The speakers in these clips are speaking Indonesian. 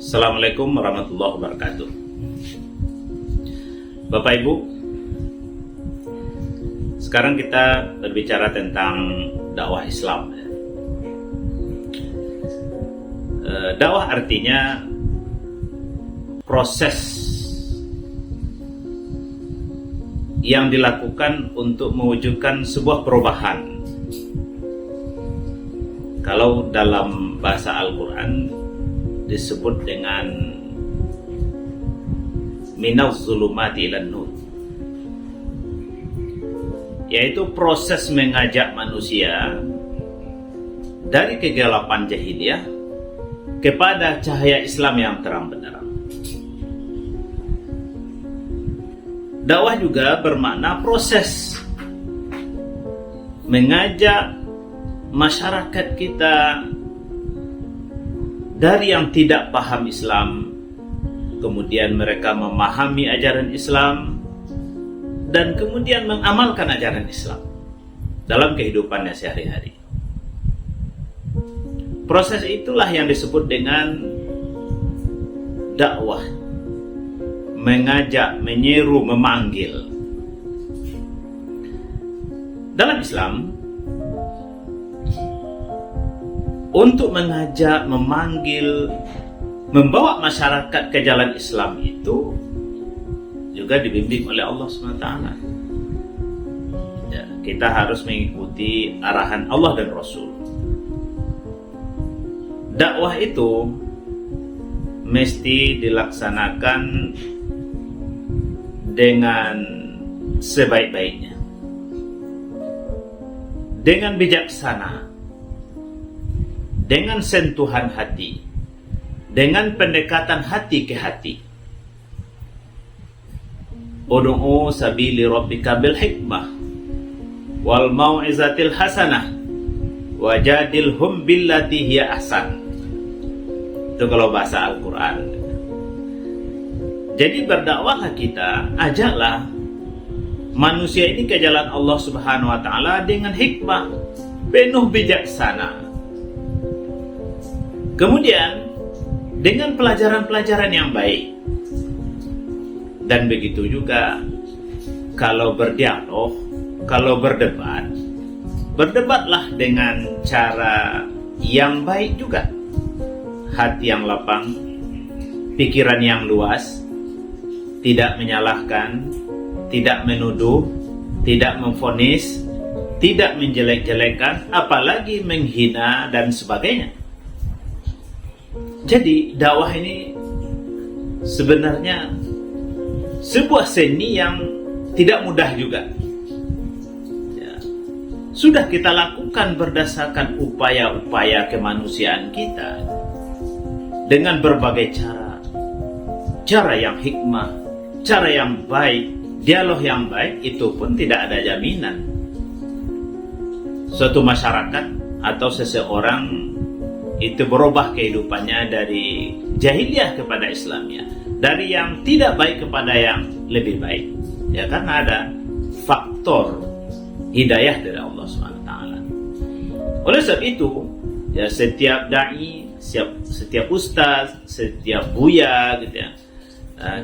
Assalamualaikum warahmatullahi wabarakatuh. Bapak Ibu, sekarang kita berbicara tentang dakwah Islam. Dakwah artinya proses yang dilakukan untuk mewujudkan sebuah perubahan. Kalau dalam bahasa Al-Quran disebut dengan minaz zulumati ilan nur, yaitu proses mengajak manusia dari kegelapan jahiliyah kepada cahaya Islam yang terang benderang. Dakwah juga bermakna proses mengajak masyarakat kita dari yang tidak paham Islam, kemudian mereka memahami ajaran Islam dan kemudian mengamalkan ajaran Islam dalam kehidupannya sehari-hari. Proses itulah yang disebut dengan dakwah, mengajak, menyeru, memanggil. Dalam Islam, untuk mengajak, memanggil, membawa masyarakat ke jalan Islam itu juga dibimbing oleh Allah SWT. Ya, kita harus mengikuti arahan Allah dan Rasul. Dakwah itu mesti dilaksanakan dengan sebaik-baiknya, dengan bijaksana, dengan sentuhan hati, dengan pendekatan hati ke hati. Ud'u sabili rabbika bil hikmah wal mau'izatil hasanah wajadilhum billati hiya ahsan. Itu kalau bahasa Al-Quran. Jadi berdakwahlah kita, ajaklah manusia ini ke jalan Allah Subhanahu wa taala dengan hikmah, penuh bijaksana. Kemudian dengan pelajaran-pelajaran yang baik. Dan begitu juga kalau berdialog, kalau berdebat, berdebatlah dengan cara yang baik juga. Hati yang lapang, pikiran yang luas, tidak menyalahkan, tidak menuduh, tidak memvonis, tidak menjelek-jelekan, apalagi menghina dan sebagainya. Jadi dakwah ini sebenarnya sebuah seni yang tidak mudah juga. Ya. Sudah kita lakukan berdasarkan upaya-upaya kemanusiaan kita dengan berbagai cara. Cara yang hikmah, cara yang baik, dialog yang baik, itu pun tidak ada jaminan suatu masyarakat atau seseorang itu berubah kehidupannya dari jahiliyah kepada Islamnya, dari yang tidak baik kepada yang lebih baik. Ya, karena ada faktor hidayah dari Allah SWT. Oleh sebab itu, ya, setiap dai, setiap ustaz, setiap buya, gitu ya,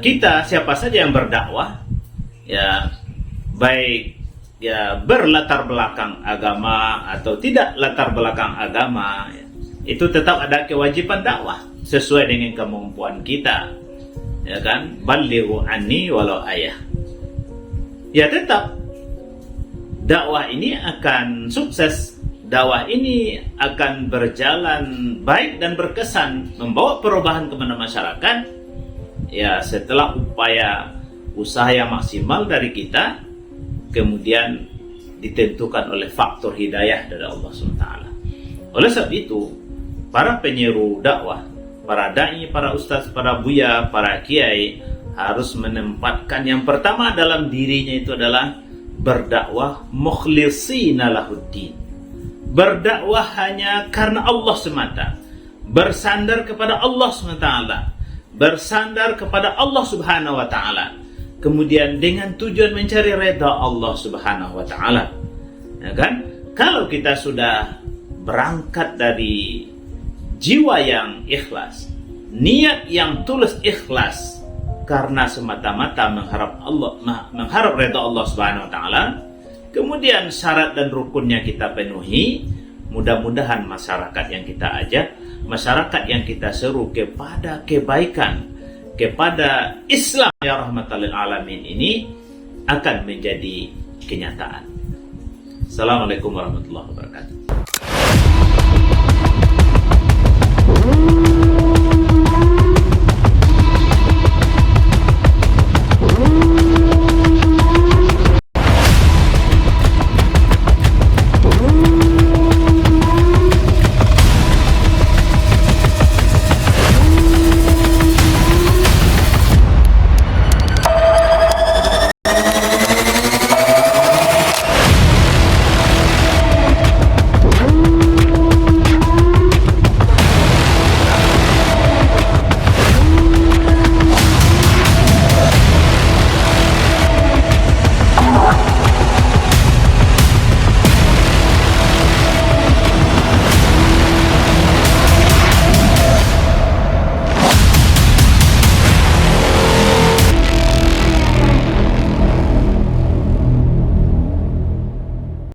kita siapa saja yang berdakwah, ya, baik ya berlatar belakang agama atau tidak latar belakang agama, ya, itu tetap ada kewajiban dakwah sesuai dengan kemampuan kita, ya kan? Balighu anni walau ayah. Ya, tetap dakwah ini akan sukses, dakwah ini akan berjalan baik dan berkesan, membawa perubahan kepada masyarakat, ya, setelah upaya usaha yang maksimal dari kita, kemudian ditentukan oleh faktor hidayah dari Allah SWT. Oleh sebab itu, para penyeru dakwah, para dai, para ustaz, para buya, para kiai harus menempatkan yang pertama dalam dirinya itu adalah berdakwah mukhlishina lahuddin. Berdakwah hanya karena Allah semata. Bersandar kepada Allah SWT. Bersandar kepada Allah Subhanahu wa taala. Kemudian dengan tujuan mencari redha Allah Subhanahu wa taala. Ya kan? Kalau kita sudah berangkat dari jiwa yang ikhlas, niat yang tulus ikhlas karena semata-mata mengharap redha Allah Subhanahu wa taala, kemudian syarat dan rukunnya kita penuhi, mudah-mudahan masyarakat yang kita ajak, masyarakat yang kita seru kepada kebaikan, kepada Islam ya rahmatan lil alamin ini akan menjadi kenyataan. Assalamualaikum warahmatullahi wabarakatuh.